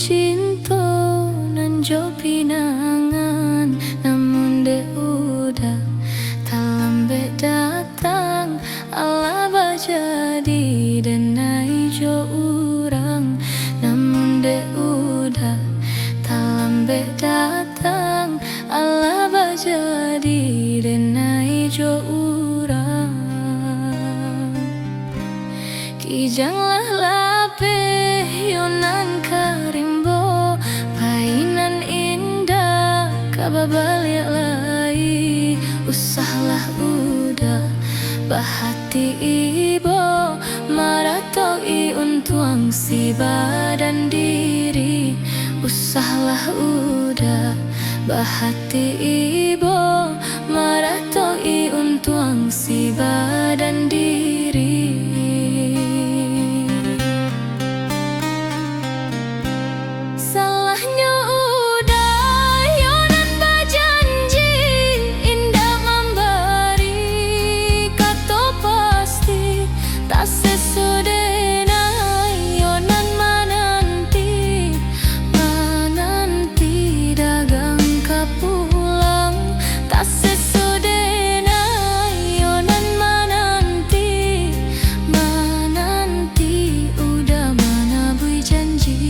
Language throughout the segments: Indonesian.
cinta nan jo pinangan, namun de udah tak lambe datang. Ala jadi denai jo urang, namun de udah tak lambe datang. Ala jadi denai jo urang. Kijanglah lape yonan karimbo, painan indah kababaliak lai. Usahlah udah bahati ibo, maratoi untuang si badan diri. Usahlah udah bahati ibo, maratoi untuang si badan diri. Salahnya udah yonan bajanji, indah memberi kata pasti. Tak sesudah yonan menanti dagang kapulang. Tak sesudah yonan menanti udah menabui janji.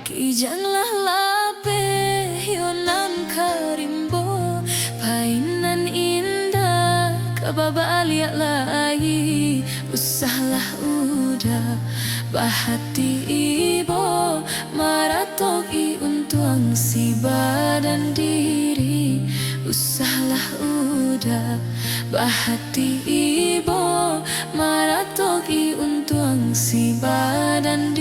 Kijanglah lape yonan karimbo, painan indah kababaliak lai. Usahlah udah bahati ibo, maratoki untuang si badan diri. Usahlah udah bahati ibo, maratoki untuang si badan